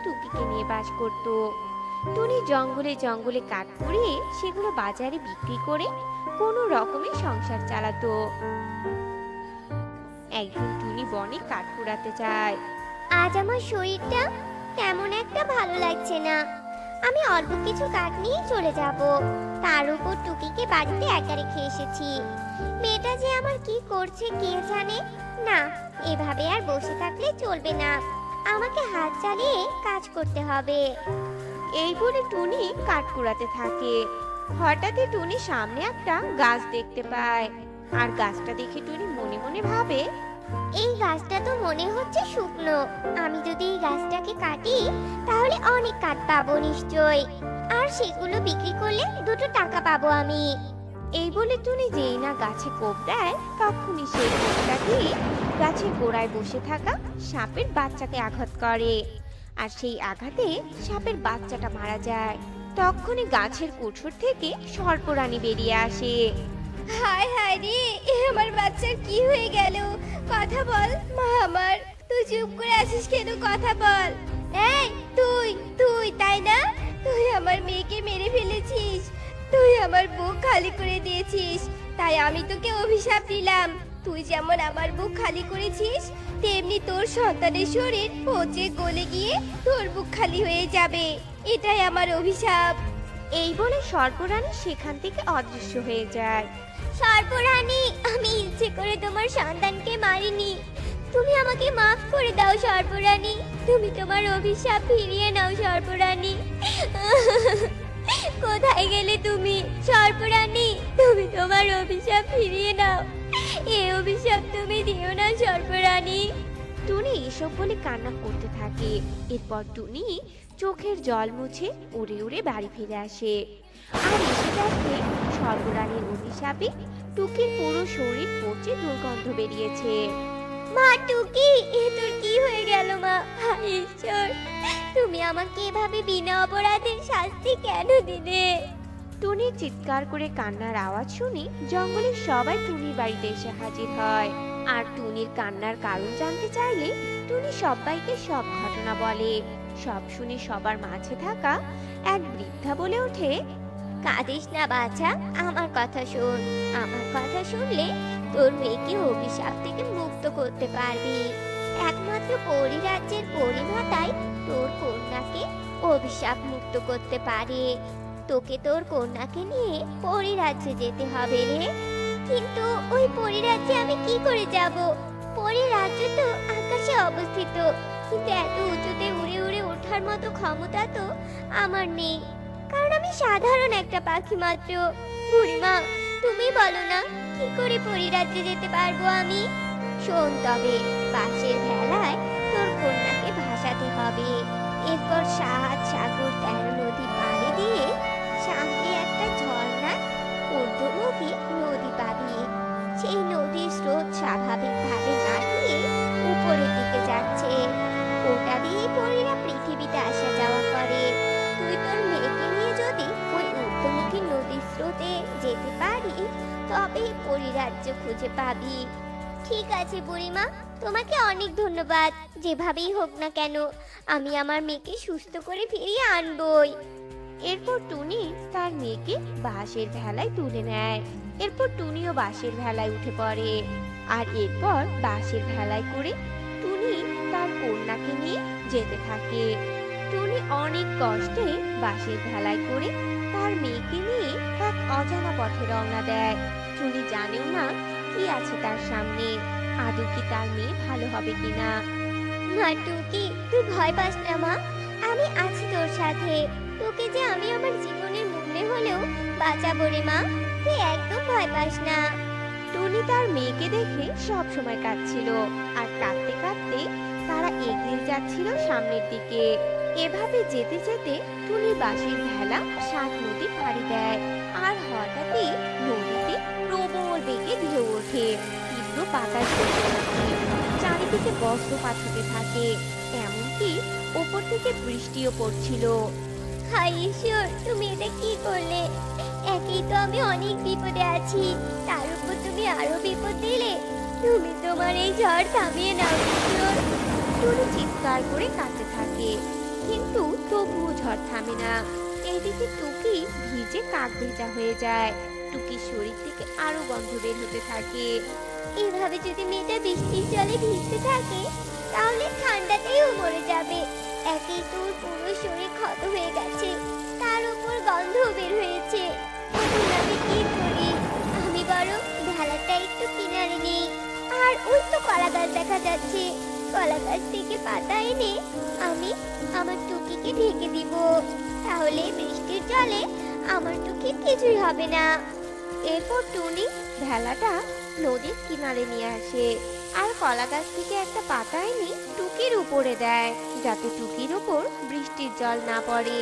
টুকিকে নিয়ে বাস করত। টুনি জঙ্গলে জঙ্গলে কাঠ কুড়িয়ে সেগুলো বাজারে বিক্রি করে কোনো রকমে সংসার চালাতো। একদিন টুনি বনে কাঠ কুড়াতে যায়। আজ আমার শরীরটা তেমন একটা ভালো লাগছে না। আমি অল্প কিছু কাঠ নিয়ে চলে যাব। তার উপর টুকিকে বাড়িতে একা রেখে এসেছি। মেয়েটা যে আমার কি করছে কে জানে। না, এভাবে আর বসে থাকলে চলবে না। আমাকে হাত চালিয়ে কাজ করতে হবে। এই বলে টুনি কাঠ কুড়াতে থাকে। হঠাৎই টুনি সামনে একটা গাছ দেখতে পায়। আর গাছটা দেখে টুনি মনে মনে ভাবে, এই গাছটা তো মনে হচ্ছে শুকনো। আমি যদি এই গাছটাকে কাটি তাহলে অনেক কাঠ পাবো নিশ্চয়। আর সেগুলো বিক্রি করলে দুটো টাকা পাবো আমি। এই বলে টুনি যেই না গাছে কোপ দেয়, তখনই সেই কোপটা দিয়ে গাছের গোড়ায় বসে থাকা সাপের বাচ্চাকে আঘাত করে। আর সেই আঘাতে সাপের বাচ্চাটা মারা যায়। তখনই গাছের কুঠুর থেকে সর্পরানী বেরিয়ে আসে। হায় হায় রে, এ আমার বাচ্চার কি হয়ে গেল? কথা বল মা আমার। তুই চুপ করে আছিস কেন? কথা বল। এই তুই তুই তাই না? তুই আমার মেয়েকে মেরে ফেলেছিস। তুই আমার বুক খালি করে দিয়েছিস। তাই আমি তোকে অভিশাপ দিলাম। তুই যেমন আমার বুক খালি করেছিস, তেমনি তোর সন্তানের শরীর পচে গলে গিয়ে তোর বুক খালি হয়ে যাবে। এটাই আমার অভিশাপ। এই বলে সর্পরানী সেখান থেকে অদৃশ্য হয়ে যায়। সর্পরানী, আমি ইচ্ছে করে তোমার সন্তানকে মারিনি। তুমি আমাকে মাফ করে দাও সর্পরানী। তুমি তোমার অভিশাপ ফিরিয়ে নাও সর্পরানী। কোথায় গেলে তুমি সর্পরানী? তুমি তোমার অভিশাপ ফিরিয়ে নাও। এই অভিশাপ তুমি দিও না সর্পরানী। টুনি এসব বলে কান্না করতে থাকে। এরপর টুনি চোখের জল মুছে উড়ে উড়ে বাড়ি ফিরে আসে। আর এসে দেখে সর্বরানীর অভিশাপে টুকির পুরো শরীর পচে দুর্গন্ধ বেরিয়েছে। মা টুকি, এ তোর কি হয়ে গেল মা? হায় ঈশ্বর, তুমি আমাকে এভাবে বিনা অপরাধে শাস্তি কেন দিলে? টুনির চিৎকার করে কান্নার আওয়াজ শুনে জঙ্গলের সবাই টুনির বাড়িতে এসে হাজির হয়। আর টুনির কান্নার কারণ জানতে চাইলে টুনি সবাইকে সব ঘটনা বলে। সব শুনে সবার মাঝে থাকা এক বৃদ্ধা বলে ওঠে, কাঁদিস না বাছা, আমার কথা শোন। আমার কথা শুনলে তোর মেয়েকে অভিশাপ থেকে মুক্ত করতে পারবি। একমাত্র পরিরাজ্যের পরিমাতাই তোর কন্যাকে অভিশাপ মুক্ত করতে পারে। তোকে তোর কন্যাকে নিয়ে পরিরাজ্যে যেতে হবে রে। কিন্তু ওই পরিরাজ্যে আমি কি করে যাব? পরিরাজ্য তো আকাশে অবস্থিত, কিন্তু এত উঁচুতে উড়ে উড়ে ওঠার মতো ক্ষমতা তো আমার নেই, কারণ আমি সাধারণ একটা পাখি মাত্র। বুড়িমা, তুমি বলো না কি করে পরিরাজ্যে যেতে পারবো আমি? শোন তবে, বাঁশের ভেলায় তোর কন্যাকে ভাসাতে হবে। এরপর 7 সাগর 13 নদী পাড়ি দিয়ে সামনে একটা ঝর্ণা ঊর্ধ্বমুখী নদী পাবি। সেই নদীর স্রোত স্বাভাবিকভাবে না গিয়ে উপরের দিকে যাচ্ছে। ওটা দিয়ে পরীরা পৃথিবীতে আসা যাওয়া করে। তুই তোর মেয়েকে নিয়ে যদি ওই ঊর্ধ্বমুখী নদীর স্রোতে যেতে পারিস, তবেই পরিরাজ্য খুঁজে পাবি। ঠিক আছে বুড়িমা, তোমাকে অনেক ধন্যবাদ। যেভাবেই হোক না কেন, আমি আমার মেয়েকে সুস্থ করে ফিরিয়ে আনবই। এরপর টুনি তার মেয়েকে বাঁশের ভেলায় তুলে নেয়। এরপর টুনিও বাঁশের ভেলায় উঠে পড়ে। আর এরপর বাঁশের ভেলায় করে টুনি তার কন্যাকে নিয়ে যেতে থাকে। টুনি অনেক কষ্টে বাঁশের ভেলায় করে তার মেয়েকে নিয়ে এক অজানা পথে রওনা দেয়। টুনি জানেও না কি আছে তার সামনে, আদৌ কি তার মেয়ে ভালো হবে কিনা। মা টুকি, তুই ভয় পাস না মা, আমি আছি তোর সাথে। তোকে যে আমি আমার জীবনের মূল্যে হলেও বাঁচাবো রে মা, তুই একদম ভয় পাস না। টুনি তার মেয়েকে দেখে সব সময় কাঁদছিল। আর কাঁদতে কাঁদতে তারা এগিয়ে যাচ্ছিল সামনের দিকে। এভাবে যেতে যেতে টুনি বাঁশের ভেলা 7 নদী পাড়ি দেয়। আর হঠাৎই নদীতে প্রবল বেগে ঢেউ ওঠে। তীব্র বাতাস বইতে থাকে। চারিদিকে বজ্রপাত হতে থাকে। এমনকি ওপর থেকে বৃষ্টিও পড়ছিল। হায় ঈশ্বর, তুমি এটা কি করলে? একেই তো আমি অনেক বিপদে আছি, তার উপর তুমি আরো বিপদ দিলে। তুমি তোমার এই ঝড় থামিয়ে নাও ঈশ্বর। টুনি চিৎকার করে কাঁদতে থাকে। কিন্তু তবুও ঝড় থামে না। এইদিকে টুকি ভিজে কাক ভেজা হয়ে যায়। টুকির শরীর থেকে আরো গন্ধ বের হতে থাকে। এভাবে যদি মেয়েটা বৃষ্টির জলে ভিজতে থাকে তাহলে ঠান্ডাতেও মরে যাবে। একেই তো ওর পুরো শরীর ক্ষত হয়ে গেছে, তার উপর গন্ধ বের হয়েছে। এখন আমি কি করি? আমি বরং ভেলাটা একটু কিনারে নেই। আর ওই তো কলা গাছ দেখা যাচ্ছে, কলা গাছ থেকে পাতা এনে আমি আমার টুকিকে ঢেকে দিব। তাহলে বৃষ্টির জলে আমার টুকির কিছুই হবে না। এরপর টুনি ভেলাটা নদীর কিনারে নিয়ে আসে আর কলা গাছ থেকে একটা পাতা এনে টুকির উপরে দেয়, যাতে টুকির উপর বৃষ্টির জল না পড়ে।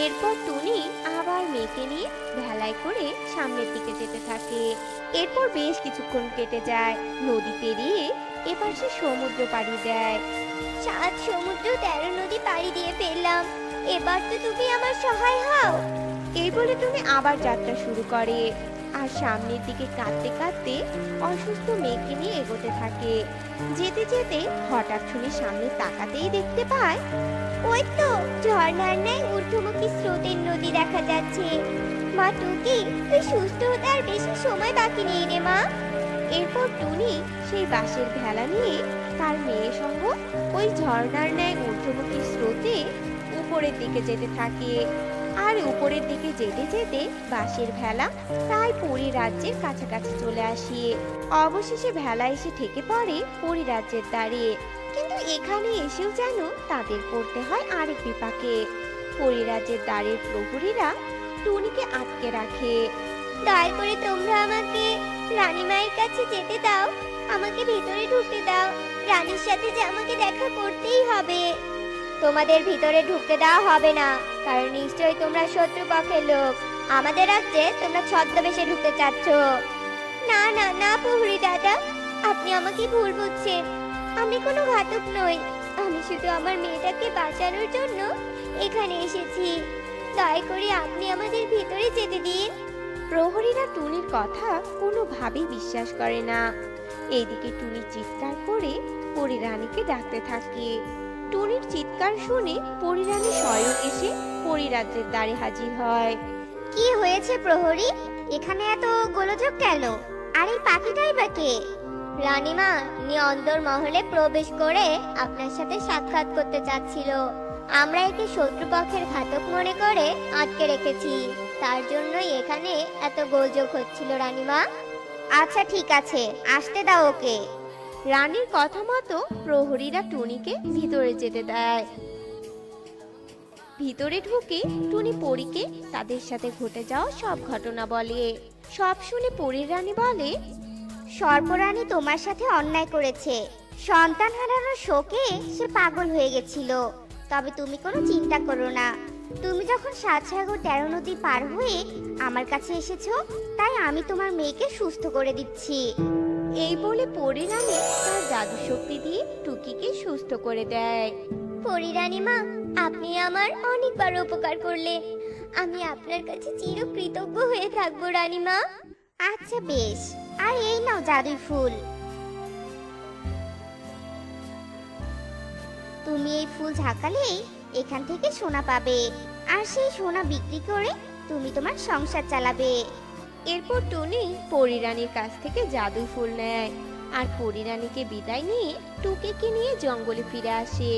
এরপর টুনি আবার মেয়েকে নিয়ে ভেলায় করে সামনের দিকে যেতে থাকে। এরপর বেশ কিছুক্ষণ কেটে যায়। নদী পেরিয়ে এবার সে সমুদ্র পাড়ি দেয়। 7 সমুদ্র 13 নদী পাড়ি দিয়ে ফেললাম, এবার তো তুমি আমার সহায় হও। এই বলে টুনি আবার যাত্রা শুরু করে আর সামনের দিকে কাঁদতে কাঁদতে অসুস্থ মেয়েকে নিয়ে এগোতে থাকে। যেতে যেতে হঠাৎ টুনি সামনে তাকাতেই দেখতে পায় ওই তো ঝর্ণার ন্যায় ঊর্ধ্বমুখী স্রোতের নদী দেখা যাচ্ছে। মা টুকি, তুই সুস্থ হতে আর বেশি সময় বাকি নেই রে মা। এরপর টুনি সেই বাঁশের ভেলা নিয়ে তার মেয়ের সঙ্গ ওই ঝর্ণার ন্যায় ঊর্ধ্বমুখী স্রোতে উপরের দিকে যেতে থাকে। আর উপরের দিকে যেতে যেতে বাঁশের ভেলা প্রায় পরী রাজ্যের কাছাকাছি চলে আসে। অবশেষে ভেলা এসে ঠেকে পড়ে পরী রাজ্যের দ্বারে। কিন্তু এখানে এসেও যেন তাদের পড়তে হয় আরেক বিপাকে। পরী রাজ্যের দ্বারের প্রহরীরা টুনিকে আটকে রাখে। দয়া করে তোমরা আমাকে রানীমায়ের কাছে যেতে দাও, আমাকে ভিতরে ঢুকতে দাও। রানীর সাথে যে আমাকে দেখা করতেই হবে। তোমাদের ভিতরে ঢুকতে দেওয়া হবে না, কারণ নিশ্চয়ই তোমরা শত্রুপক্ষের লোক। আমাদের রাজ্যে তোমরা ছদ্মবেশে ঢুকতে চাচ্ছ। না না না প্রহরী দাদা, আপনি আমাকে ভুল বুঝছেন। আমি কোনো ঘাতক নই, আমি শুধু আমার মেয়েটাকে বাঁচানোর জন্য এখানে এসেছি। দয়া করে আপনি আমাদের ভিতরে যেতে দিন। প্রহরীরা টুনির কথা কোনোভাবেই বিশ্বাস করে না। এইদিকে টুনি চিৎকার করে পরিরানীকে ডাকতে থাকে। টুনির চিৎকার শুনে পরিরানী স্বয়ং এসে পরিরাজ্যের দ্বারে হাজির হয়। কি হয়েছে প্রহরী? এখানে এত গোলযোগ কেন? আর এই পাখিটাই বা কে? রানীমা, ইনি অন্দর মহলে প্রবেশ করে আপনার সাথে সাক্ষাৎ করতে চাচ্ছিল। আমরা একে শত্রুপক্ষের ঘাতক মনে করে আটকে রেখেছি, তার জন্যই এখানে এত গোলযোগ হচ্ছিল রানীমা। আচ্ছা ঠিক আছে, আসতে দাও ওকে। রানীর কথা মতো প্রহরীরা টুনিকে ভিতরে যেতে দেয়। ভিতরে ঢুকে টুনি পরীকে তাদের সাথে ঘটে যাওয়া সব ঘটনা বলে। সব শুনে পরীর রানী বলে, সর্পরানী তোমার সাথে অন্যায় করেছে। সন্তান হারানোর শোকে সে পাগল হয়ে গেছিল। তবে তুমি কোনো চিন্তা করো না, তুমি যখন 7 সাগর 13 নদী পার হয়ে আমার কাছে এসেছো, তাই আমি তোমার মেয়েকে সুস্থ করে দিচ্ছি। এই বলে পরী রানী তার জাদু শক্তি দিয়ে টুকিকে সুস্থ করে দেয়। পরিরানী মা, আপনি আমার অনেক বড় উপকার করলেন। আমি আপনার কাছে চিরকৃতজ্ঞ হয়ে থাকবো রানীমা। আচ্ছা বেশ, আর এই নাও জাদুই ফুল। তুমি এই ফুল ঝাঁকালেই এখান থেকে সোনা পাবে, আর সেই সোনা বিক্রি করে তুমি তোমার সংসার চালাবে। এরপর টুনি পরী রানীর কাছ থেকে জাদুই ফুল নেয় আর পরী রানীকে বিদায় নিয়ে টুকিকে নিয়ে জঙ্গলে ফিরে আসে।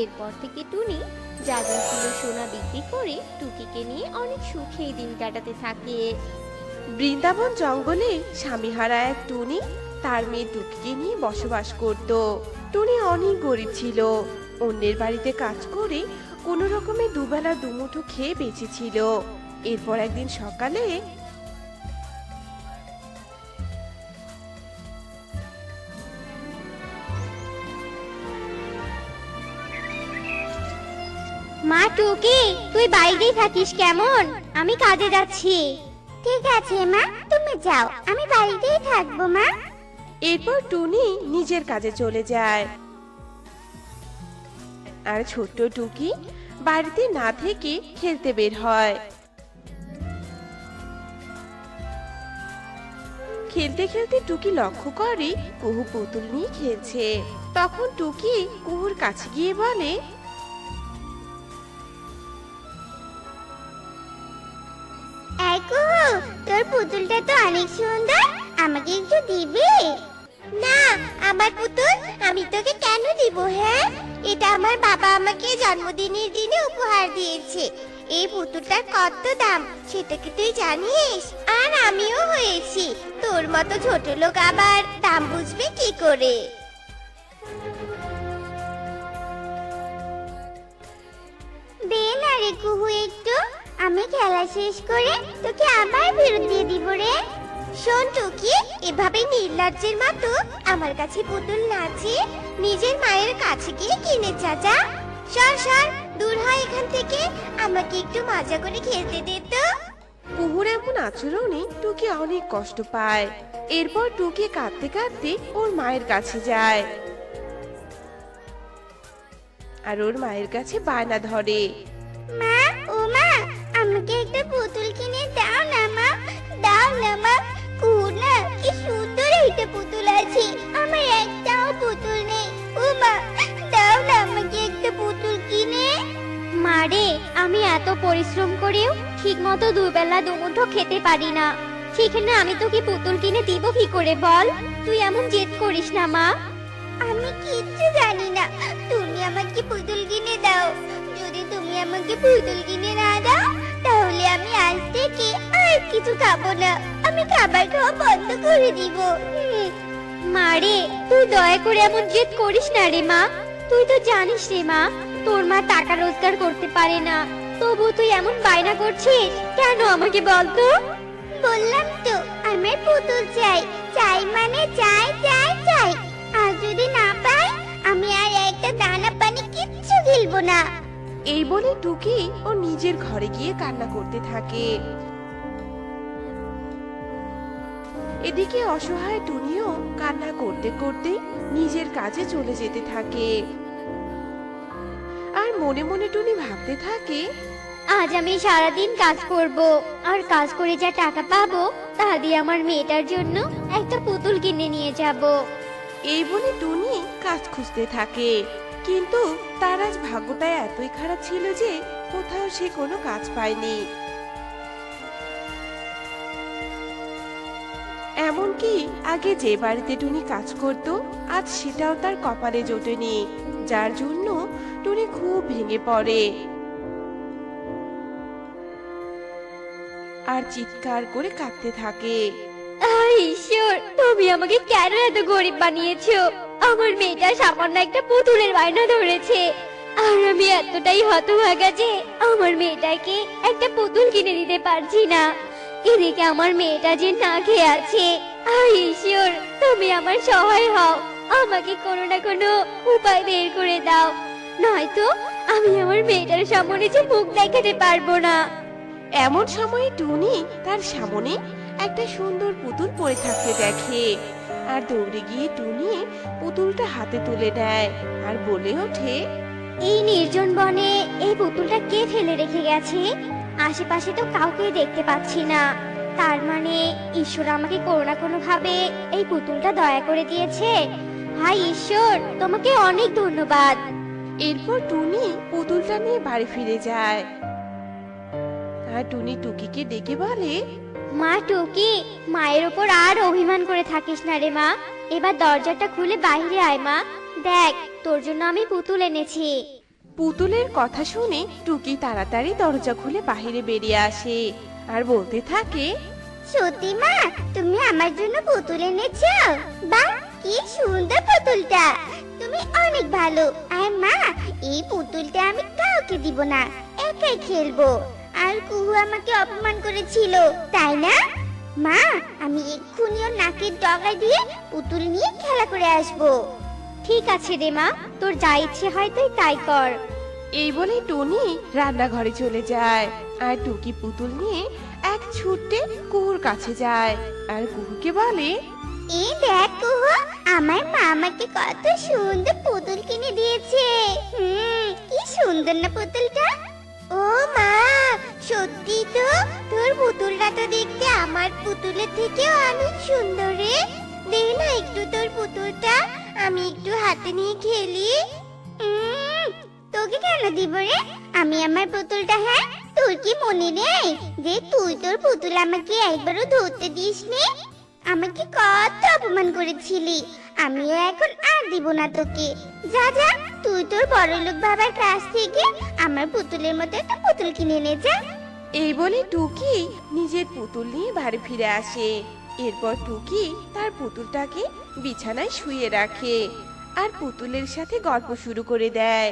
এরপর থেকে টুনি জাদুই ফুলের সোনা বিক্রি করে টুকিকে নিয়ে অনেক সুখে দিন কাটাতে থাকে। বৃন্দাবন জঙ্গলে স্বামীহারা এক টুনি তার মেয়ে টুকিকে নিয়ে বসবাস করত। টুনি অনেক গরিব ছিল, অন্যের বাড়িতে কাজ করে কোনো রকমে দুবেলা দুমুঠো খেয়ে বেঁচেছিল। এরপর একদিন সকালে মা টুকি, তুই বাইরেই থাকিস কেমন? আমি কাজে যাচ্ছি। ঠিক আছে মা, তুমি যাও, আমি বাড়িতেই থাকবো মা। এরপর টুনি নিজের কাজে চলে যায় আর ছোট্ট টুকি বাড়িতে না থেকে খেলতে বের হয়। খেলতে খেলতে টুকি লক্ষ্য করে কুহু পুতুল নিয়ে খেলছে। তখন টুকি কুহুর কাছে গিয়ে বলে, তোর পুতুলটা তো অনেক সুন্দর, আমাকে একটু দিবি? না, আমার পুতুল আমি তোকে কেন দিব? হ্যাঁ, এটা আমার বাবা আমাকে জন্মদিনের দিনে উপহার দিয়েছে। এই পুতুলটার কত দাম সেটা কি তুই জানিস? আর আমিও হয়েছি তোর মতো ছোট লোক, আবার দাম বুঝবে কি করে? দে না রে কুহু একটু, আমি খেলা শেষ করে তোকে আবার ফেরত দিয়ে দিব রে। শোন টুকি, এভাবে নির্লজ্জের মতো আমার কাছে পুতুল নাচে নিজের মায়ের কাছে গিয়ে কিনে চাচা। সর সর, দূর হয় এখান থেকে, আমাকে একটু মজা করে খেলতে দে তো। কুহুর এমন আচরণে টুকি অনেক কষ্ট পায়। এরপর টুকি কাঁদতে কাঁদতে ওর মায়ের কাছে যায় আর ওর মায়ের কাছে বায়না ধরে। মা, ও মা, আমাকে একটা পুতুল কিনে দাও না মা, দাও না মা। কুহু না, কি সুন্দর একটা পুতুল আছে, আমার একটাও পুতুল নেই। ও মা, দাও না আমাকে একটা পুতুল কিনে। মারে, আমি এত পরিশ্রম করেও ঠিক মতো দুবেলা দুমুঠো খেতে পারি না, সেখানে আমি তোকে পুতুল কিনে দিব কি করে বল? তুই এমন জেদ করিস না মা। আমি কিচ্ছু জানি না, তুমি আমাকে পুতুল কিনে দাও। যদি তুমি আমাকে পুতুল কিনে না দাও, তাহলে আমি আজ থেকে আর কিছু খাবো না, আমি খাবার খাওয়া বন্ধ করে দিব। মারে, তুই দয়া করে এমন জেদ করিস না রে মা। তুই তো জানিস রে মা, তোর মা টাকা রোজগার করতে পারে না, তবু তুই এমন বায়না করছিস কেন আমাকে বল তো? বললাম তো আমার পুতুল চাই, চাই মানে চাই চাই চাই। আর যদি না পাই, আমি আর একটা দানা পানি কিচ্ছু গিলবো না। এই বলে টুকি ও নিজের ঘরে গিয়ে কান্না করতে থাকে। এদিকে অসহায় টুনিও কান্না করতে করতে নিজের কাজে চলে যেতে থাকে। আর মনে মনে টুনি ভাবতে থাকে, আজ আমি সারাদিন কাজ করব, আর কাজ করে যা টাকা পাবো তা দিয়ে আমার মেয়েটার জন্য একটা পুতুল কিনে নিয়ে যাব। এই বলে টুনি কাজ খুঁজতে থাকে, কিন্তু তার আজ ভাগ্যটা এতই খারাপ ছিল যে কোথাও সে কোনো কাজ পায়নি। এমনকি আগে যে বাড়িতে টুনি কাজ করত, আজ সেটাও তার কপালে জোটেনি, যার জন্য টুনি খুব ভেঙে পড়ে আর চিৎকার করে কাঁদতে থাকে। ঈশ্বর, তুমি আমাকে কেন এত গরিব বানিয়েছো? আমার মেয়েটা সামান্য একটা পুতুলের বায়না ধরেছে, আর আমি এতটাই হতভাগা যে আমার মেয়েটাকে একটা পুতুল কিনে দিতে পারছি না। এদিকে আমার মেয়েটা যে না খেয়ে আছে। ঈশ্বর, তুমি আমার সহায় হও, আমাকে কোনো না কোনো উপায় বের করে দাও, নয়তো আমি আমার মেয়েটার সামনে যে মুখ দেখাতে পারবো না। এমন সময় টুনি তার সামনে একটা সুন্দর পুতুল পড়ে থাকতে দেখে, আর দৌড়ে গিয়ে টুনি পুতুলটা হাতে তুলে নেয় আর বলে ওঠে, এই নির্জন বনে এই পুতুলটা কে ফেলে রেখে গেছে? আশেপাশে তো কাউকে দেখতে পাচ্ছি না, তার মানে ঈশ্বর আমাকে কোনো না কোনো ভাবে এই পুতুলটা দয়া করে দিয়েছে। হাই ঈশ্বর, তোমাকে অনেক ধন্যবাদ। এরপর টুনি পুতুলটা নিয়ে বাড়ি ফিরে যায়। আর টুনি টুকিকে ডেকে বলে, মা টুকি, মায়ের উপর আর অভিমান করে থাকিস না রে মা, এবার দরজাটা খুলে বাইরে আয় মা, দেখ তোর জন্য আমি পুতুল এনেছি। পুতুলের কথা শুনে টুকি তাড়াতাড়ি দরজা খুলে বাইরে বেরিয়ে আসে আর বলতে থাকে, সত্যি মা, তুমি আমার জন্য পুতুল এনেছো? বাহ, কি সুন্দর পুতুলটা, তুমি অনেক ভালো। আর মা, এই পুতুলটা আমি কাউকে দিব না, একাই খেলবো। আর কুহু আমাকে অপমান করেছিল, তাই না? মা, আমি এক্ষুনি ওর নাকের ডগা দিয়ে পুতুল নিয়ে খেলা করে আসবো। ঠিক আছে রে মা, তোর যা ইচ্ছে হয় তুই তাই কর। এই বলে টুনি রান্নাঘরে চলে যায় আর টুকি পুতুল নিয়ে এক ছুটে কুহুর কাছে যায় আর কুহুকে বলে, এই দেখ কুহু, আমার মা আমাকে কত সুন্দর পুতুল কিনে দিয়েছে। কি সুন্দর না পুতুলটা? ও মা, সত্যি তো, তোর পুতুলটা তো দেখতে আমার পুতুলের থেকে অনেক সুন্দর রে। দে না একটু তোর পুতুলটা, আমি একটু হাতে নিয়ে খেলি। তোকে কেন দিব রে? আমি আমার পুতুলটা, হ্যাঁ, তোর কি মনে নেই যে তুই তোর পুতুল আমাকে একবারও ধরতে দিসনি? আমাকে কত অপমান করেছিলি। আমিও এখন আর দিব না তোকে। যা যা, তুই তোর বড়লোক বাবার কাছ থেকে আমার পুতুলের মতো একটা পুতুল কিনে নে যা। এই বলে টুকি নিজের পুতুল নিয়ে বাড়ি ফিরে আসে। এরপর টুকি তার পুতুলটাকে বিছানায় শুয়ে রাখে আর পুতুলের সাথে গল্প শুরু করে দেয়।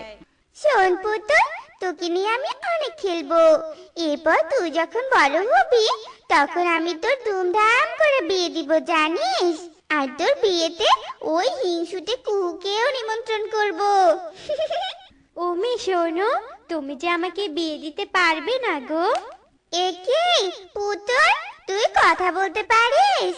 শোন পুতুল, তোকে নিয়ে আমি অনেক খেলবো। এরপর তুই যখন বড় হবি তখন আমি তোর ধুমধাম করে বিয়ে দিব জানিস। আর তোর বিয়েতে ওই হিংসুটে কুহুকেও নিমন্ত্রণ করব। ওমি শোনো, তুমি যে আমাকে বিয়ে দিতে পারবে না গো? একে পুতুল, তুই কথা বলতে পারিস?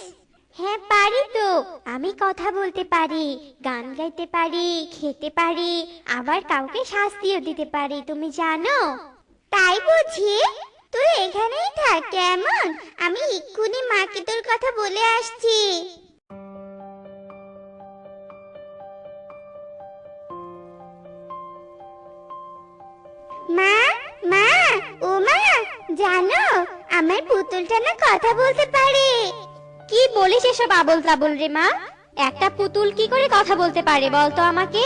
হ্যাঁ পারি তো, আমি কথা বলতে পারি, গান গাইতে পারি, খেতে পারি, আবার কাউকে শাস্তিও দিতে পারি, তুমি জানো? তাই বুঝি? তুই এখানেই থাক কেমন? আমি এক্ষুনি মাকে তোর কথা বলে আসছি। মা, মা, ও মা, জানো আমার পুতুলটা না কথা বলতে পারে। কি বলিস এসব আবোল তাবোল রে মা? একটা পুতুল কি করে কথা বলতে পারে বলতো আমাকে?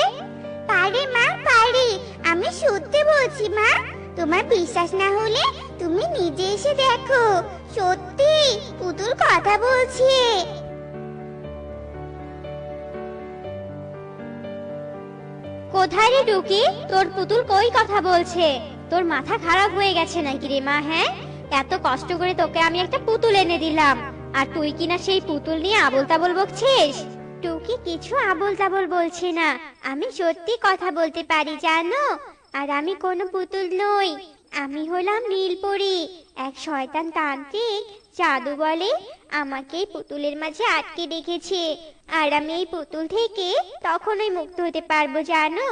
পারে মা, পারে। আমি সত্যি বলছি মা। তোমার বিশ্বাস না হলে তুমি নিজে এসে দেখো। সত্যি পুতুল কথা বলছে। কোথায় রে টুকি? তোর পুতুল কই কথা বলছে? তোর মাথা খারাপ হয়ে গেছে নাকি রে মা? হ্যাঁ, এত কষ্ট করে তোকে আমি একটা পুতুল এনে দিলাম, আর তুই কিনা সেই পুতুল নিয়ে আবোল তাবোল বকছিস? টুকি কিছু আবোল তাবোল বলছে না, আমি সত্যি কথা বলতে পারি জানো। আর আমি কোনো পুতুল নই, আমি হলাম নীলপরি, এক শয়তান তান্ত্রিক। জাদু বলে আমাকে এই পুতুলের মাঝে আটকে রেখেছে, আর আমি এই পুতুল থেকে তখনই মুক্ত হতে পারবো জানো,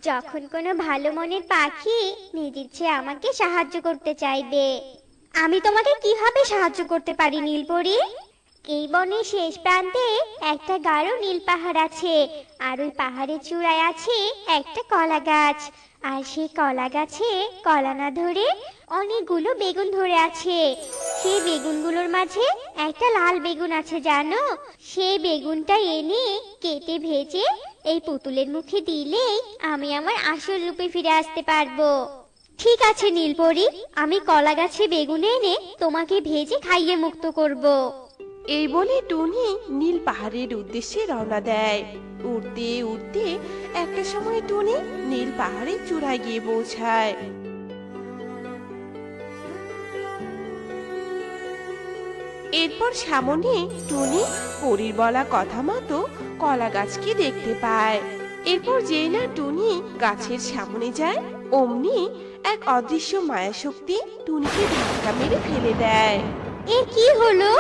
যখন কোনো ভালো মনের পাখি নিজের চেয়ে আমাকে সাহায্য করতে চাইবে। আমি তোমাকে কিভাবে সাহায্য করতে পারি নীলপরি? এই বনের শেষ প্রান্তে একটা গাঢ় নীল পাহাড় আছে, আর ওই পাহাড়ের চূড়ায় আছে একটা কলা গাছ, আর সেই কলা গাছে কলা না ধরে অনেকগুলো বেগুন ধরে আছে। সেই বেগুনগুলোর মাঝে একটা লাল বেগুন আছে জানো। সেই বেগুনটা এনে কেটে ভেজে এই পুতুলের মুখে দিলেই আমি আমার আসল রূপে ফিরে আসতে পারবো। ঠিক আছে নীলপরি, আমি কলা গাছে বেগুন এনে তোমাকে ভেজে খাইয়ে মুক্ত করব। এই বলে টুনি নীল পাহাড়ের উদ্দেশ্যে রওনা দেয়। উঠতে উঠতে একটা সময় টুনি নীল পাহাড়ের চূড়ায় গিয়ে পৌঁছায়। এরপর সামনে টুনি পরীর বলা কথা মতো কলা গাছকে দেখতে পায়। এরপর যেই না টুনি গাছের সামনে যায়, অমনি এক অদৃশ্য মায়াশক্তি টুনিকে ধাক্কা মেরে ফেলে দেয়। এ কি হলো?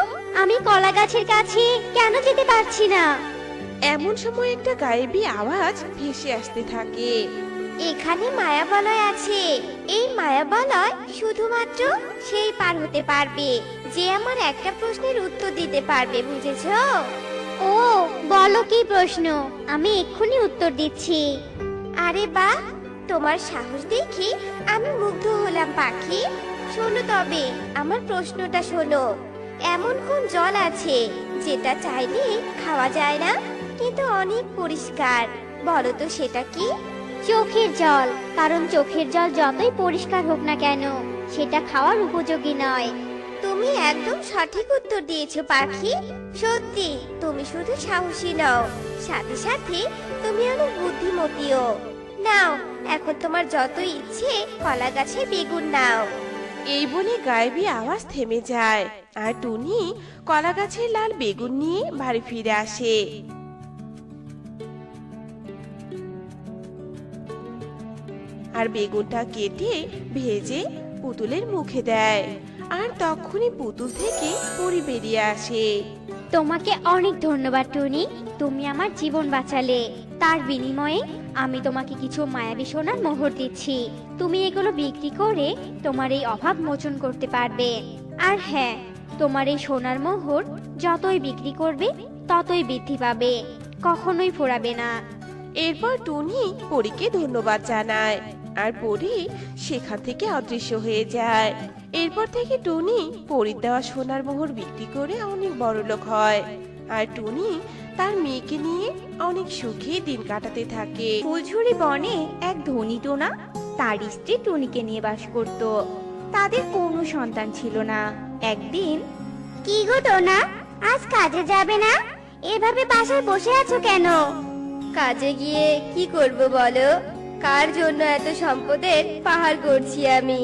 আমি কলা গাছের কাছে কেন যেতে পারছি না? এমন সময় একটা গায়েবী আওয়াজ ভেসে আসতে থাকে। এখানে মায়াবলয় আছে। এই মায়াবলয় শুধুমাত্র সেই পার হতে পারবে যে আমার একটা প্রশ্নের উত্তর দিতে পারবে, বুঝেছো? ও, বলো কি প্রশ্ন? আমি এক্ষুনি উত্তর দিচ্ছি। আরে বাহ, তোমার সাহস দেখি আমি মুগ্ধ হলাম পাখি। শোনো তবে আমার প্রশ্নটা শোনো। এমন কোন জল আছে যেটা চাইলে খাওয়া যায় না কিন্তু অনেক পরিষ্কার? বলো তো সেটা কি? চোখের জল, কারণ চোখের জল যতই পরিষ্কার হোক না কেন সেটা খাওয়ার উপযোগী নয়। তুমি একদম সঠিক উত্তর দিয়েছো পাখি। সত্যি তুমি শুধু সাহসী নও, সাথে সাথে তুমি অনেক বুদ্ধিমতীও। নাও, এখন তোমার যত ইচ্ছে কলা গাছে বেগুন নাও। এই বলে গায়েবী আওয়াজ থেমে যায় আর টুনি কলা গাছের লাল বেগুন নিয়ে বাড়ি ফিরে আসে। আর বেগুনটা কেটে ভেজে পুতুলের মুখে দেয়, আর তখনই পুতুল থেকে পরি বেরিয়ে আসে। তোমাকে অনেক ধন্যবাদ টুনি, তুমি আমার জীবন বাঁচালে। তার বিনিময়ে আমি তোমাকে কিছু মায়াবী সোনার মোহর দিচ্ছি। তুমি এগুলো বিক্রি করে তোমার এই অভাব মোচন করতে পারবে। আর হ্যাঁ, তোমার এই সোনার মোহর যতই বিক্রি করবে ততই বৃদ্ধি পাবে, কখনোই ফোরাবে না। এরপর টুনি পরীকে ধন্যবাদ জানায় আর পরি সেখান থেকে অদৃশ্য হয়ে যায়। এরপর থেকে টুনি পরীর দেওয়া সোনার মোহর বিক্রি করে অনেক বড়লোক হয়। আর টুনি তার মেয়েকে নিয়ে অনেক সুখে দিন কাটাতে থাকে। ফুলঝুরি বনে এক ধনী টোনা তার স্ত্রী টুনিকে নিয়ে বাস করত। তাদের কোনো সন্তান ছিল না। একদিন কি গো টোনা, আজ কাজে যাবে না? এভাবে বাসায় বসে আছো কেন? কাজে গিয়ে কি করব বলো? কার জন্য এত সম্পদের পাহাড় করছি আমি?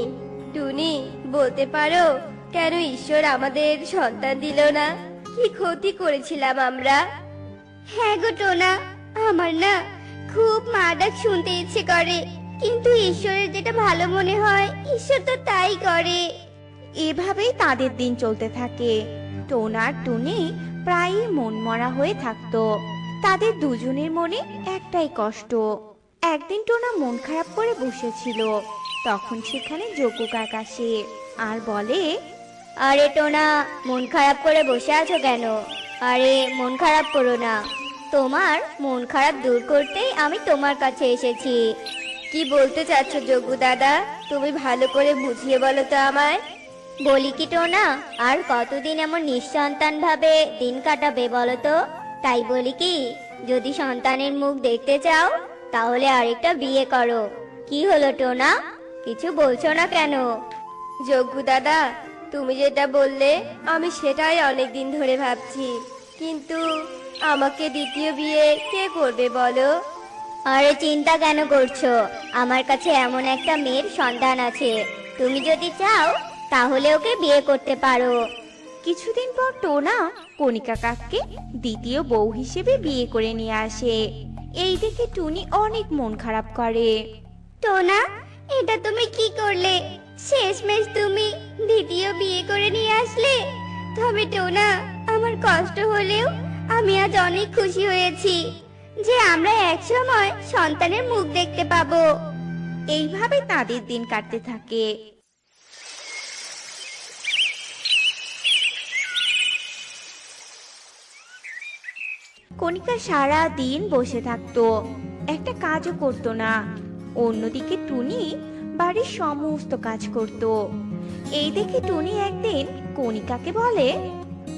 টুনি, বলতে পারো কেন ঈশ্বর আমাদের সন্তান দিল না? কি ক্ষতি করেছিলাম আমরা? হ্যাঁ গো টোনা, আমার না খুব মা ডাক শুনতে ইচ্ছে করে, কিন্তু ঈশ্বরের যেটা ভালো মনে হয় ঈশ্বর তো তাই করে। এভাবেই তাদের দিন চলতে থাকে। টোনা আর টুনি প্রায়ই মনমরা হয়ে থাকতো। তাদের দুজনের মনে একটাই কষ্ট। একদিন টোনা মন খারাপ করে বসেছিল। তখন সেখানে যোগু কাক আসে আর বলে, আরে টোনা, মন খারাপ করে বসে আছো কেন? আরে মন খারাপ করো না, তোমার মন খারাপ দূর করতেই আমি তোমার কাছে এসেছি। কি বলতে চাচ্ছ যজ্ঞ দাদা? তুমি ভালো করে বুঝিয়ে বলো তো আমায়। বলি কি টোনা, আর কতদিন এমন নিঃসন্তান ভাবে দিন কাটাবে বলো তো? তাই বলি কি, যদি সন্তানের মুখ দেখতে চাও তাহলে আরেকটা বিয়ে করো। কি হলো টোনা, কিছু বলছো না কেন? যজ্ঞ দাদা, তুমি যেটা বললে আমি সেটাই অনেক দিন ধরে ভাবছি, কিন্তু আমাকে দ্বিতীয় বিয়ে কে করবে বলো? আরে চিন্তা কেন করছো? আমার কাছে এমন একটা মেয়ের সন্ধান আছে, তুমি যদি চাও তাহলে ওকে বিয়ে করতে পারো। কিছুদিন পর টোনা কণিকা কাককে দ্বিতীয় বউ হিসেবে বিয়ে করে নিয়ে আসে। এই দেখে টুনি অনেক মন খারাপ করে। টোনা, এটা তুমি কি করলে? শেষমেশ তুমি দ্বিতীয় বিয়ে করে নিয়ে আসলে। তবে টোনা, আমার কষ্ট হলেও আমি আজ অনেক খুশি হয়েছি যে আমরা একসময় সন্তানের মুখ দেখতে পাবো। এইভাবে তাদের দিন কাটতে থাকে। কণিকা সারা দিন বসে থাকতো, একটা কাজও করতো না। অন্যদিকে টুনি বাড়ির সমস্ত কাজ করত। এই দেখে টুনি একদিন কণিকাকে বলে,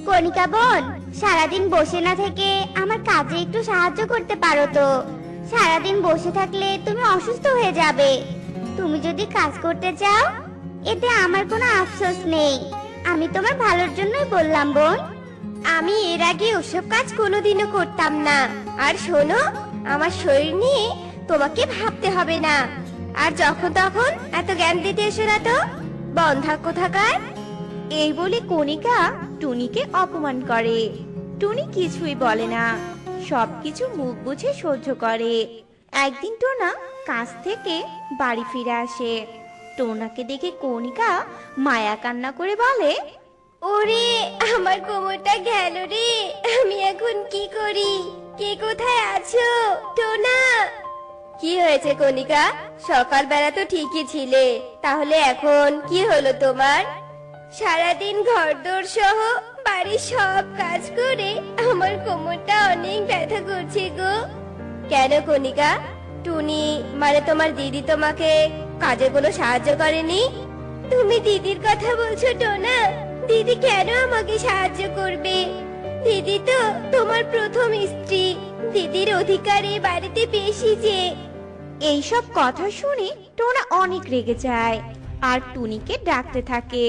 কণিকা বোন, সারাদিন বসে না থেকে আমার কাজে একটু সাহায্য করতে পারো তো? সারাদিন বসে থাকলে তুমি অসুস্থ হয়ে যাবে। তুমি যদি কাজ করতে চাও, এতে আমার কোনো আফসোস নেই। আমি তোমার ভালোর জন্যই বললাম বোন। আমি এর আগে ওসব কাজ কোনোদিনও করতাম না। আর শোনো, আমার শরীর নিয়ে তোমাকে ভাবতে হবে না। আর যখন তখন এত জ্ঞান দিতে এসো না তো, বন্ধা কোথাকার। এই বলে কণিকা টুনিকে অপমান করে। টুনি কিছুই বলে না, সবকিছু মুখ বুঝে সহ্য করে। একদিন টোনা কাজ থেকে বাড়ি ফিরে আসে। টোনাকে দেখে কণিকা মায়া কান্না করে বলে, ওরে, আমার কোমরটা গেল রে, আমি এখন কি করি? কে কোথায় আছো? টোনা! কি হয়েছে কণিকা? সকালবেলা তো ঠিকই ছিলে, তাহলে এখন কি হলো তোমার? সারাদিন ঘরদোর সহ বাড়ির সব কাজ করে আমার কোমরটা অনেক ব্যথা করছে গো। কেন কণিকা? টুনি মানে তোমার দিদি তোমাকে কাজে কোনো সাহায্য করেনি? তুমি দিদির কথা বলছো টোনা? দিদি কেন আমাকে সাহায্য করবে? দিদি তো তোমার প্রথম স্ত্রী। দিদির অধিকার এই বাড়িতে বেশি যে। এইসব কথা শুনে টোনা অনেক রেগে যায় আর টুনিকে ডাকতে থাকে।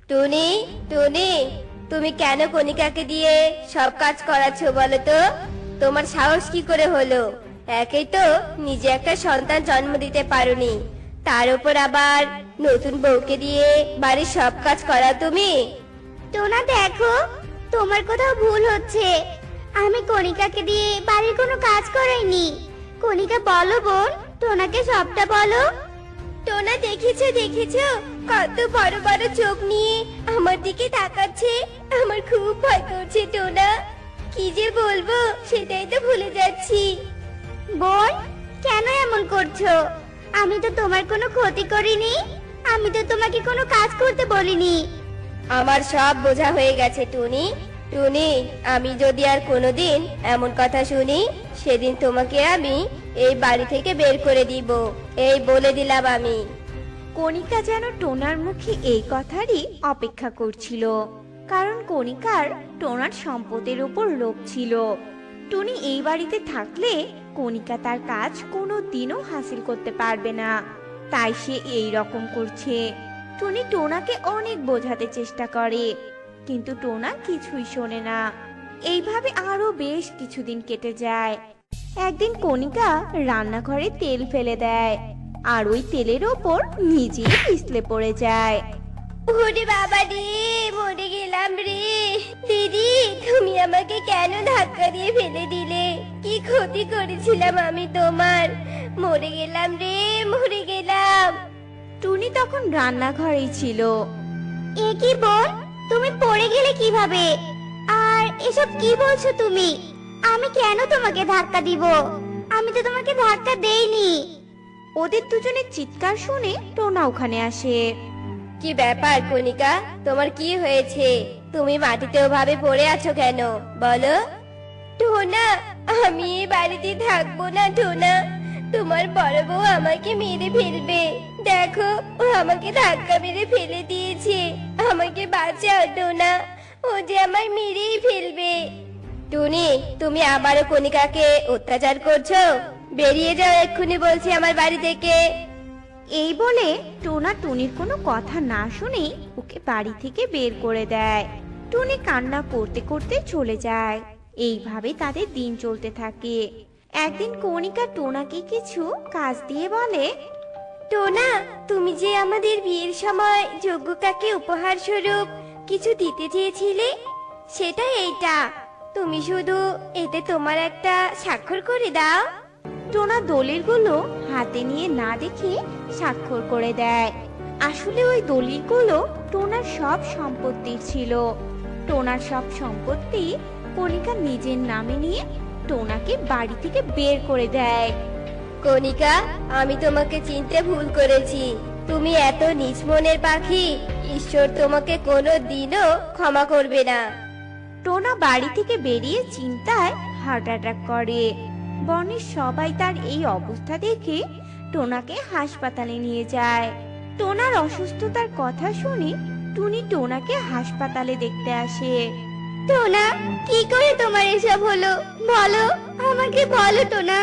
টুনি, টুনি, তুমি কেন কণিকাকে দিয়ে সব কাজ করাচ্ছ বলো তো? তোমার সাহস কি করে হলো? একেই তো নিজে একটা সন্তান জন্ম দিতে পারোনি, তার উপর আবার নতুন বউকে দিয়ে বাড়ির সব কাজ করা তুমি? টোনা দেখো, তোমার কোথাও ভুল হচ্ছে। আমি কণিকাকে দিয়ে বাড়ির কোনো কাজ করাইনি। কণিকা বলো বোন, টোনাকে সবটা বলো। টোনা, দেখেছো দেখেছো, কত বড় বড় চোখ নিয়ে আমার দিকে তাকাচ্ছে। আমার খুব ভয় করছে টোনা। কি যে বলবো সেটাই তো ভুলে যাচ্ছি। বোন, কেন এমন করছো? আমি তো তোমার কোনো ক্ষতি করিনি। আমি তো তোমাকে কোনো কাজ করতে বলিনি। আমার সব বোঝা হয়ে গেছে টুনি। টুনি, আমি যদি আর কোনোদিন এমন কথা শুনি, সেদিন তোমাকে আমি এই বাড়ি থেকে বের করে দিব, এই বলে দিলাম আমি। কণিকা যেন টোনার মুখে এই কথারই অপেক্ষা করছিল, কারণ কণিকার টোনার সম্পদের উপর লোভ ছিল। টুনি এই বাড়িতে থাকলে কণিকা তার কাজ কোনো দিনও হাসিল করতে পারবে না, তাই সে এই রকম করছে। টুনি টোনাকে অনেক বোঝাতে চেষ্টা করে, কিন্তু টোনা কিছুই শোনে না। এইভাবে আরো বেশ কিছুদিন কেটে যায়। একদিন কণিকা রান্নাঘরে তেল ফেলে দেয়, আর ওই তেলের ওপর নিজেই পিছলে পড়ে যায়। ওরে বাবা রে, মরে গেলাম রে। দিদি, তুমি আমাকে কেন ধাক্কা দিয়ে ফেলে দিলে? কি ক্ষতি করেছিলাম আমি তোমার? মরে গেলাম রে, মরে গেলাম। টুনি তখন রান্নাঘরেই ছিল। এ কি বোন, তুমি পড়ে গেলে কিভাবে? আর এসব কি বলছো তুমি? আমি কেন তোমাকে ধাক্কা দিব? আমি তো তোমাকে ধাক্কা দেইনি। ওদের দুজনের চিৎকার শুনে টোনা ওখানে আসে। কি ব্যাপার কণিকা, তোমার কি হয়েছে? তুমি মাটিতে ওভাবে পড়ে আছো কেন, বলো? টোনা, আমি এই বাড়িতে থাকবো না টোনা। তোমার বড় বউ আমাকে মেরে ফেলবে। দেখো, ও আমাকে ধাক্কা মেরে ফেলে দিয়েছে। আমাকে বাঁচাও টোনা, ও যে আমায় মেরেই ফেলবে। টুনি, তুমি আবারও কণিকাকে অত্যাচার করছো? বেরিয়ে যাও এক্ষুনি বলছি আমার বাড়ি থেকে। এই বলে টোনা টুনির কোনো কথা না শুনে ওকে বাড়ি থেকে বের করে দেয়। টুনি কান্না করতে করতে চলে যায়। এইভাবে তাদের দিন চলতে থাকে। একদিন কণিকা টোনাকে কিছু কাজ দিয়ে বলে, টোনা, তুমি যে আমাদের বিয়ের সময় যজ্ঞকাকে উপহার স্বরূপ কিছু দিতে চেয়েছিলে, সেটা এইটা। তুমি শুধু এতে তোমার একটা স্বাক্ষর করে দাও। টোনা দলিলগুলো হাতে নিয়ে না দেখে স্বাক্ষর করে দেয়। আসলে ওই দলিলগুলো টোনার সব সম্পত্তির ছিল। টোনার সব সম্পত্তি কণিকা নিজের নামে নিয়ে টোনাকে বাড়ি থেকে বের করে দেয়। কণিকা, আমি তোমাকে চিনতে ভুল করেছি। তুমি এত নিচ মনের পাখি, ঈশ্বর তোমাকে কোনো দিনও ক্ষমা করবে না। টোনা বাড়ি থেকে বেরিয়ে চিন্তায় হার্ট অ্যাটাক করে। বনের সবাই তার এই অবস্থা দেখে টোনাকে হাসপাতালে নিয়ে যায়। টোনার অসুস্থতার কথা শুনে টুনি টোনাকে হাসপাতালে দেখতে আসে। টোনা, কি করে তোমার এসব হলো? বলো, আমাকে বলো টোনা।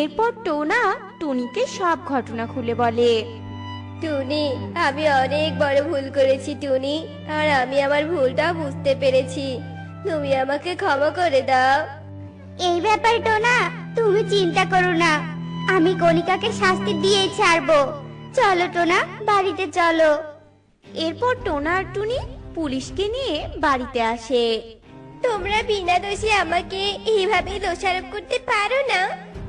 এরপর টোনা টুনিকে সব ঘটনা খুলে বলে। টুনি, আমি অনেক বড় ভুল করেছি টুনি, আর আমি আমার ভুলটা বুঝতে পেরেছি। তুমি আমাকে ক্ষমা করে দাও। এই ব্যাপার টোনা, তুমি চিন্তা করো না, আমি কণিকাকে শাস্তি দিয়ে ছাড়বো। চলো টোনা, বাড়িতে চলো। এরপর টোনা আর টুনি পুলিশকে নিয়ে বাড়িতে আসে। তোমরা বিনা দোষে আমাকে এইভাবে দোষারোপ করতে পারো না।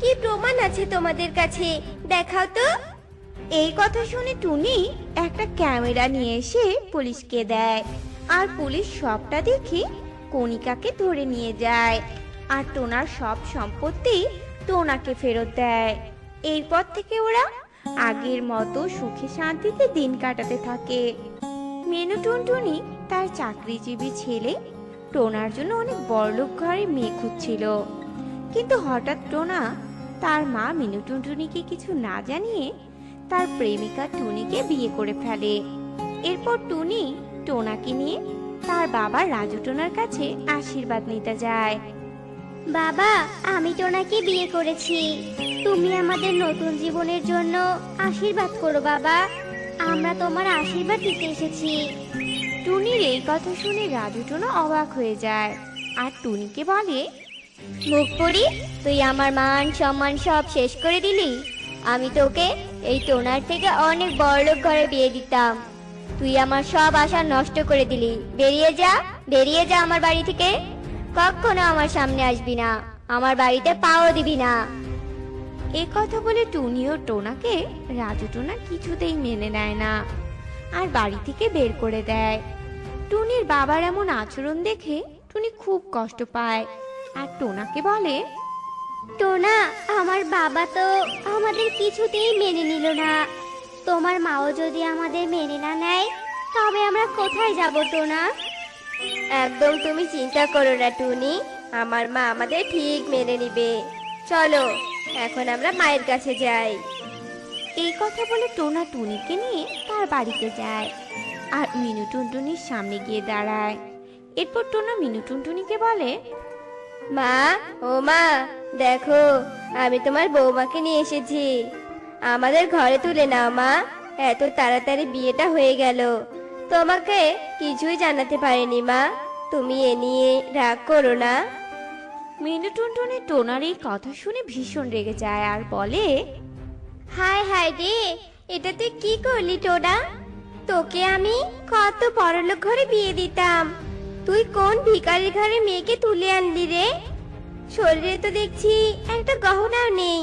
কি প্রমাণ আছে তোমাদের কাছে? দেখাও তো। এই কথা শুনে টুনি একটা ক্যামেরা নিয়ে এসে পুলিশকে দেয়, আর পুলিশ সবটা দেখে কণিকাকে ধরে নিয়ে যায়, আর টোনার সব সম্পত্তি টোনাকে ফেরত দেয়। এরপর থেকে ওরা আগের মতো সুখে শান্তিতে দিন কাটাতে থাকে। মেনু টুনটুনি তার চাকরিজীবী ছেলে টোনার জন্য অনেক বড়লোক ঘরে মেয়ে খুঁজছিল, কিন্তু হঠাৎ টোনা তার মা মিনু টুনটুনিকে কিছু না জানিয়ে তার প্রেমিকা টুনিকে বিয়ে করে ফেলে। এরপর টুনি টোনাকে নিয়ে তার বাবা রাজু টোনার কাছে আশীর্বাদ নিতে যায়। বাবা, আমি টোনাকে বিয়ে করেছি। তুমি আমাদের নতুন জীবনের জন্য আশীর্বাদ করো বাবা। আমরা তোমার আশীর্বাদ নিতে এসেছি। টুনির এই কথা শুনে রাজু টোনা অবাক হয়ে যায়, আর টুনিকে বলে, মুখ পড়ি, তুই আমার মান সম্মান সব শেষ করে দিলি। আমি তোকে এই টোনার থেকে অনেক বড়লোক ঘরে বিয়ে দিতাম। তুই আমার সব আশা নষ্ট করে দিলি। বেরিয়ে যা, বেরিয়ে যা আমার বাড়ি থেকে। কখনো আমার সামনে আসবি না, আমার বাড়িতে পাও দিবি না। এ কথা বলে টুনি ও টোনাকে রাজু টোনা কিছুতেই মেনে নেয় না, আর বাড়ি থেকে বের করে দেয়। টুনির বাবার এমন আচরণ দেখে টুনি খুব কষ্ট পায়, আর টোনাকে বলে, টোনা, আমার বাবা তো আমাদের কিছুতেই মেনে নিল না। তোমার মাও যদি আমাদের মেনে না নেয়, তবে আমরা কোথায় যাব টোনা? একদম তুমি চিন্তা করো না টুনি, আমার মা আমাদের ঠিক মেনে নিবে। চলো এখন আমরা মায়ের কাছে যাই। এই কথা বলে টোনা টুনিকে নিয়ে তার বাড়িতে যায় আর মিনু টুনটুনির সামনে গিয়ে দাঁড়ায়। এরপর টোনা মিনু টুনটুনিকে বলে, মা, ও মা, দেখো আমি তোমার বৌমাকে নিয়ে এসেছি। আমাদের ঘরে তুলে নাও মা, এত তাড়াতাড়ি বিয়েটা হয়ে গেল, তোমাকে কিছুই জানাতে পারিনি মা, তুমি এ নিয়ে রাগ করো না। মিনু টুনটুনি টোনার এই কথা শুনে ভীষণ রেগে যায় আর বলে, হায় হায় রে, এটা তুই কি করলি টোনা? তোকে আমি কত বড়লোক ঘরে বিয়ে দিতাম, তুই কোন ভিখারির ঘরে মেয়েকে তুলে আনলি রে? শরীরে তো দেখছি একটা গহনাও নেই।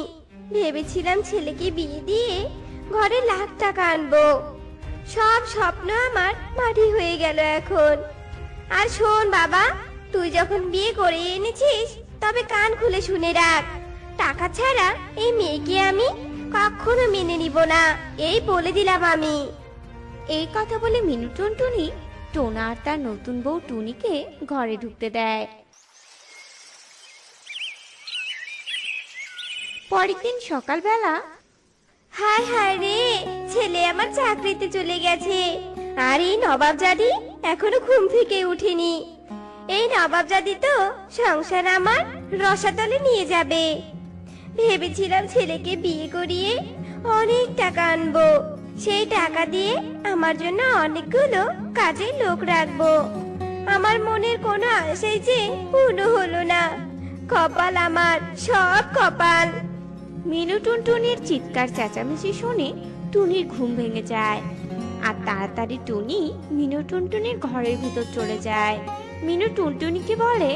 ভেবেছিলাম ছেলেকে বিয়ে দিয়ে ঘরে লাখ টাকা আনবো, সব স্বপ্ন আমার মাটি হয়ে গেল এখন। আর শোন বাবা, তুই যখন বিয়ে করে এনেছিস তবে কান খুলে শুনে রাখ, টাকা ছাড়া এই মেয়েকে আমি কখনো মেনে নিব না, এই বলে দিলাম আমি। এই কথা বলে মিনু টুনটুনি টোনা আর তার নতুন বউ টুনিকে ঘরে ঢুকতে দেয়। পরের দিন সকালবেলা হায় হায় রে, ছেলে আমার চাকরিতে চলে গেছে, আর এই নবাবজাদি এখনো ঘুম থেকে উঠেনি। এই নবাবজাদি তো সংসার আমার রসাতলে নিয়ে যাবে। ভেবেছিলাম ছেলেকে বিয়ে করিয়ে অনেক টাকা আনবো, সেই টাকা দিয়ে আমার জন্য অনেকগুলো কাজের লোক রাখবো। আমার মনের কোনো আশাই যে পূর্ণ হলো না, কপাল আমার, সব কপাল। মিনু টুনটুনির চিৎকার চেঁচামেচি শুনে টুনির ঘুম ভেঙে যায় আর তাড়াতাড়ি টুনি মিনু টুনটুনির ঘরের ভিতর চলে যায়। মিনু টুনটুনিকে বলে,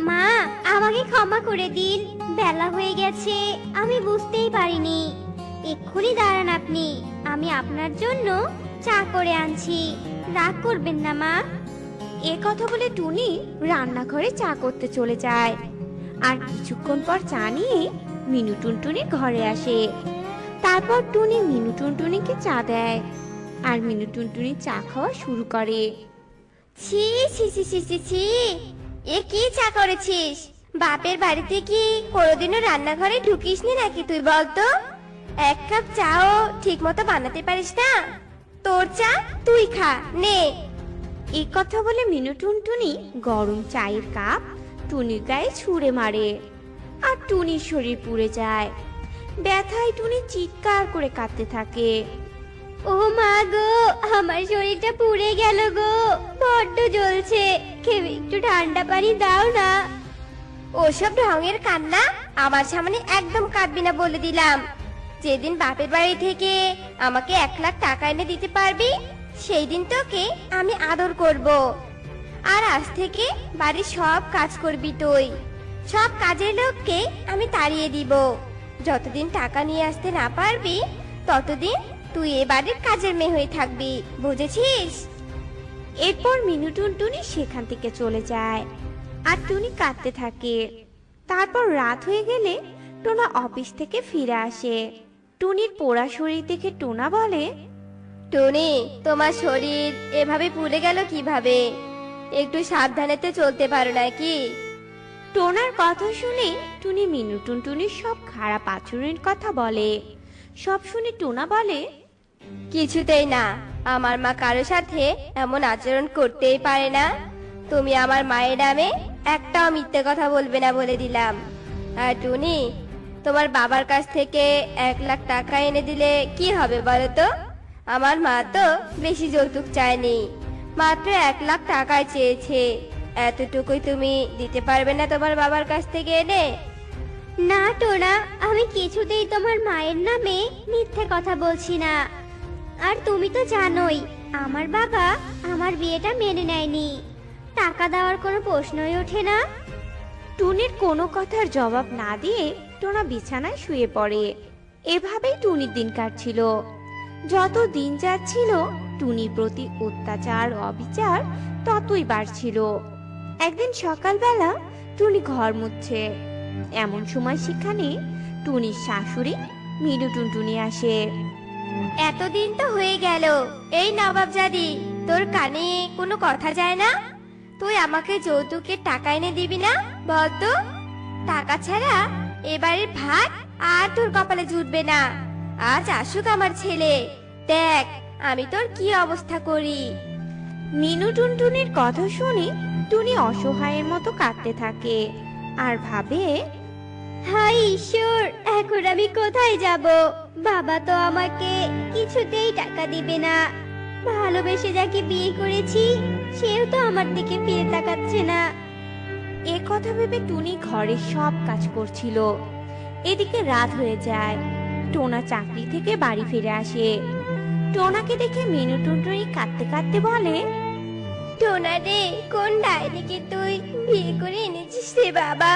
মা, আমাকে ক্ষমা করে দিন, বেলা হয়ে গেছে, আমি বুঝতেই পারিনি। এক্ষুনি দাঁড়ান আপনি, আমি আপনার জন্য চা করে আনছি, রাগ করবেন না মা। এ কথা বলে টুনি রান্নাঘরে চা করতে চলে যায় আর কিছুক্ষণ পর চা নিয়ে মিনু টুনটুনির ঘরে আসে। তারপর টুনি মিনু টুনটুনিকে চা দেয় আর মিনু টুনটুনি চা খাওয়া শুরু করে। ছি ছি ছি ছি ছি ছি, এ কি চা করেছিস? বাপের বাড়িতে কি কোনোদিনও রান্নাঘরে ঢুকিসনি নাকি তুই বলতো? এক কাপ চাও ঠিক মতো বানাতে পারিস না? তোর চা তুই খা, নে। এই কথা বলে মিনু টুনটুনি গরম চায়ের কাপ টুনির গায়ে ছুঁড়ে মারে আর টুনির শরীর পুড়ে যায়। ব্যথায় টুনি চিৎকার করে কাঁদতে থাকে। ও মা গো, আমার শরীরটা পুড়ে গেল গো, বড্ড জ্বলছে, কেউ একটু ঠান্ডা পানি দাও না। ওসব ঢঙের কান্না আমার সামনে একদম কাঁদবি না বলে দিলাম। যেদিন বাপের বাড়ি থেকে আমাকে 1 লাখ টাকা এনে দিতে পারবি, সেই দিন তোকে আমি আদর করব। আর আজ থেকে বাড়ির সব কাজ করবি তুই, সব কাজের লোককে আমি তাড়িয়ে দিব। যতদিন টাকা নিয়ে আসতে না পারবি ততদিন তুই এ বাড়ির কাজের মেয়ে হয়ে থাকবি, বুঝেছিস? এরপর মিনু টুনটুনি সেখান থেকে চলে যায় আর টুনি কাঁদতে থাকে। তারপর রাত হয়ে গেলে টোনা অফিস থেকে ফিরে আসে। টুনির পোড়া শরীর দেখে টোনা বলে, টুনি, তোমার শরীর এভাবে পুড়ে গেল কিভাবে? একটু সাবধানে তো চলতে পারো নাকি? টোনার কথা শুনে টুনি মিনু টুনটুনির সব খারাপ আচরণের কথা বলে। সব শুনে টোনা বলে, কিছুতেই না, আমার মা কারো সাথে এমন আচরণ করতেই পারে না। তুমি আমার মায়ের নামে একটাও মিথ্যে কথা বলবে না বলে দিলাম। আর টুনি, তোমার বাবার কাছ থেকে 1 লাখ টাকা এনে দিলে কি হবে বলো তো? আমার মা তো বেশি যৌতুক চায়নি, মাত্র 1 লাখ টাকায় চেয়েছে। এতটুকুই তুমি দিতে পারবে না তোমার বাবার কাছ থেকে এনে? না টোনা, আমি কিছুতেই তোমার মায়ের নামে মিথ্যে কথা বলছি না। আর তুমি তো জানোই আমার বাবা আমার বিয়েটা মেনে নেয়নি, টাকা দেওয়ার কোনো প্রশ্নই ওঠে না। টুনির কোনো কথার জবাব না দিয়ে টোনা বিছানায় শুয়ে পড়ে। এভাবেই টুনির দিন কাটছিল। যত দিন যাচ্ছিল টুনির প্রতি অত্যাচার অবিচার ততই বাড়ছিল। একদিন সকালবেলা টুনি ঘর মুছছে, এমন সময় সেখানে টুনির শাশুড়ি মিনু টুনটুনি আসে। এতদিন তো হয়ে গেল, এই নবাবজাদি, তোর কানে কোনো কথা যায় না? তুই আমাকে যৌতুকের টাকা এনে দিবি না বল তো? টাকা ছাড়া এবারের ভাত আর তোর কপালে জুটবে না। আজ আসুক আমার ছেলে, দেখ আমি তোর কি অবস্থা করি। মিনু টুনটুনির কথা শুনে টুনি অসহায়ের মতো কাঁদতে থাকে আর ভাবে, হায় ঈশ্বর, এখন আমি কোথায় যাব? বাবা তো আমাকে কিছুতেই টাকা দিবে না। ভালোবেসে যাকে বিয়ে করেছি সেও তো আমার দিকে ফিরে তাকাচ্ছে না। এ কথা ভেবে টুনি ঘরের সব কাজ করছিল। এদিকে রাত হয়ে যায়। টোনা চাকরি থেকে বাড়ি ফিরে আসে। টোনাকে দেখে মিনু টুনটুনি কাঁদতে কাঁদতে বলে, টোনা রে, কোন ডাইনিকে তুই বিয়ে করে এনেছিস রে বাবা?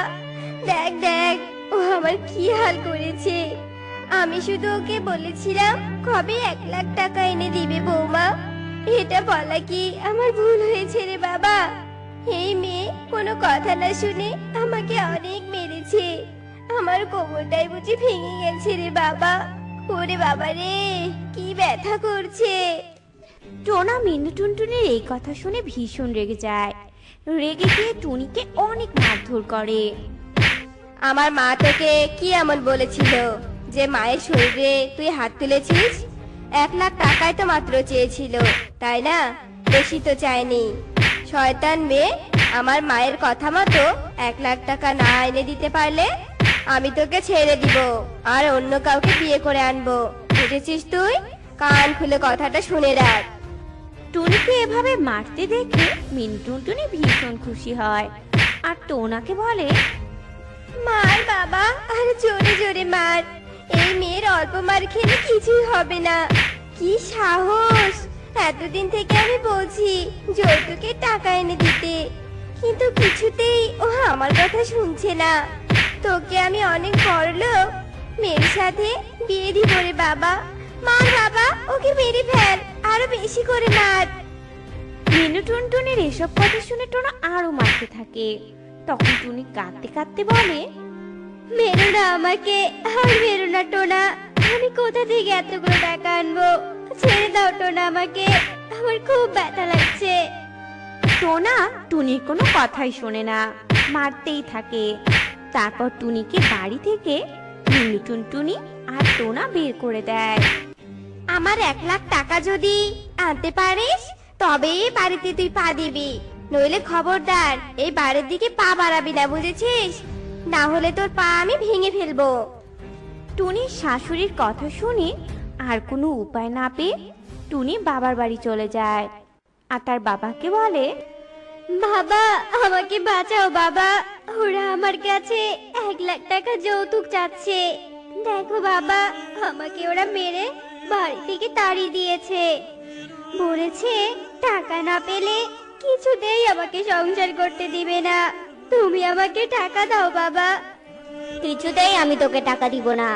দেখ দেখ, ও আমার কি হাল করেছে। আমি শুধু ওকে বলেছিলাম কবে 1 লাখ টাকা এনে দিবে বৌমা। এটা বলা কি আমার ভুল হয়েছে রে বাবা? এই মেয়ে কোনো কথা না শুনে আমাকে অনেক মেরেছে। আমার কোমরটাই বুঝি ভেঙে গেছে রে বাবা। ওরে বাবা রে, কি ব্যথা করছে। টোনা মিনু টুনটুনির এই কথা শুনে ভীষণ রেগে যায়। রেগে গিয়ে টুনিকে অনেক মারধর করে। আমার মা তোকে কি এমন বলেছিল যে মায়ের শরীরে তুই হাত তুলেছিস? 1 লাখ টাকাই তো মাত্র চেয়েছিল, তাই না? বেশি তো চায়নি। শয়তান মেয়ে, আমার মায়ের কথা মতো 1 লাখ টাকা না এনে দিতে পারলে আমি তোকে ছেড়ে দিব আর অন্য কাউকে বিয়ে করে আনবো। বুঝেছিস তুই? কান খুলে কথাটা শুনে রাখ। টুনিকে এভাবে মারতে দেখে মিনু টুনটুনি ভীষণ খুশি হয় আর টোনাকে বলে, মার বাবা, আর জোরে জোরে মার। এই মেয়ের অল্প মার খেলে কিছুই হবে না। কি সাহস! এতদিন থেকে আমি বলছি যৌতুকের টাকা এনে দিতে, কিন্তু কিছুতেই ও আমার কথা শুনছে না। তোকে আমি অনেক বড় লোক মেয়ের সাথে বিয়ে দিব রে বাবা। মার বাবা, ওকে মেরে ফেল, আরো বেশি করে মার। মিনু টুনটুনির এসব কথা শুনে টোনা আরো মারতে থাকে। তখন টুনি কাঁদতে কাঁদতে বলে, মেরো না আমাকে, আর মেরো না টোনা। আমি কোথা থেকে এতগুলো টাকা আনবো? ছেড়ে দাও টোনা আমাকে, আমার খুব ব্যথা লাগছে। টোনা টুনির কোনো কথাই শোনে না, মারতেই থাকে। তারপর টুনিকে বাড়ি থেকে মিনু টুনটুনি আর টোনা বের করে দেয়। আমার 1 লাখ টাকা যদি আনতে পারিস তবে এই বাড়িতে তুই পা দিবি, নইলে খবরদার এই বাড়ির দিকে পা বাড়াবি না, বুঝেছিস? না হলে তোর পা আমি ভেঙে ফেলবো। টুনির শাশুড়ির কথা শুনে আর কোনো উপায় না পেয়ে টুনি বাবার বাড়ি চলে যায় আর তার বাবাকে বলে, বাবা, আমাকে বাঁচাও বাবা। ওরা আমার কাছে 1 লাখ টাকা যৌতুক চাচ্ছে। দেখো বাবা, আমাকে ওরা মেরে বাড়ি থেকে তাড়িয়ে দিয়েছে। বলেছে টাকা না পেলে কিছুতেই আমাকে সংসার করতে দিবে না। তুমি আমাকে টাকা দাও বাবা। কিছুতেই আমি তোকে টাকা দিব না।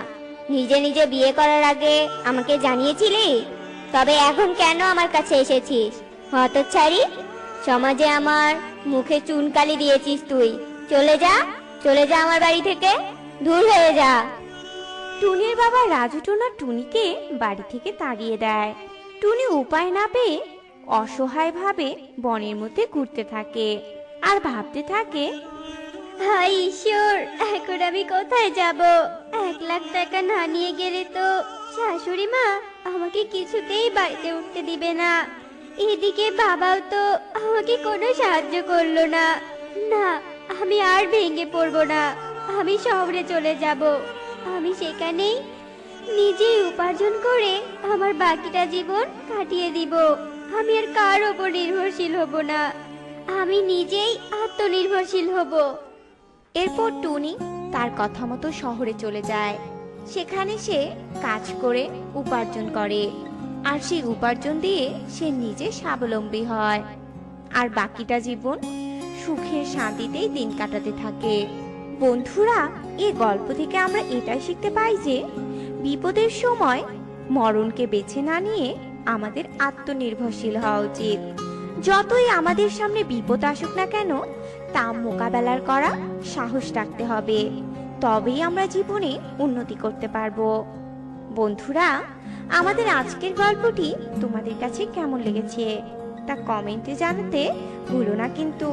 নিজে নিজে বিয়ে করার আগে আমাকে জানিয়েছিলি? তবে এখন কেন আমার কাছে এসেছিস? হতচ্ছাড়ি, সমাজে আমার মুখে চুনকালি দিয়েছিস তুই। চলে যা, চলে যা আমার বাড়ি থেকে, দূর হয়ে যা। টুনির বাবা রাজু টোনা টুনিকে বাড়ি থেকে তাড়িয়ে দেয়। টুনি উপায় না পেয়ে অসহায় ভাবে বনের মধ্যে ঘুরতে থাকে আর ভাবতে থাকে, হায় ঈশ্বর, এখন আমি কোথায় যাব? 1 লাখ টাকা না নিয়ে গেলে তো শাশুড়ি মা আমাকে কিছুতেই বাড়িতে উঠতে দিবে না। এদিকে বাবাও তো আমাকে কোনো সাহায্য করলো না। না, আমি আর ভেঙে পড়বো না। আমি শহরে চলে যাব। আমি সেখানেই নিজেই উপার্জন করে আমার বাকিটা জীবন কাটিয়ে দিব। আমি আর কার ওপর নির্ভরশীল হব না। আমি নিজেই আত্মনির্ভরশীল হব। এরপর টুনি তার কথা মতো শহরে চলে যায়। সেখানে সে কাজ করে উপার্জন করে আর সেই উপার্জন দিয়ে সে নিজে স্বাবলম্বী হয় আর বাকিটা জীবন সুখের শান্তিতেই দিন কাটাতে থাকে। বন্ধুরা, এই গল্প থেকে আমরা এটাই শিখতে পাই যে বিপদের সময় মরণকে বেছে না নিয়ে আমাদের আত্মনির্ভরশীল হওয়া উচিত। যতই আমাদের সামনে বিপদ আসুক না কেন, তা মোকাবেলার করা সাহস রাখতে হবে। তবেই আমরা জীবনে উন্নতি করতে পারবো। বন্ধুরা, আমাদের আজকের গল্পটি তোমাদের কাছে কেমন লেগেছে তা কমেন্টে জানাতে ভুলো না কিন্তু।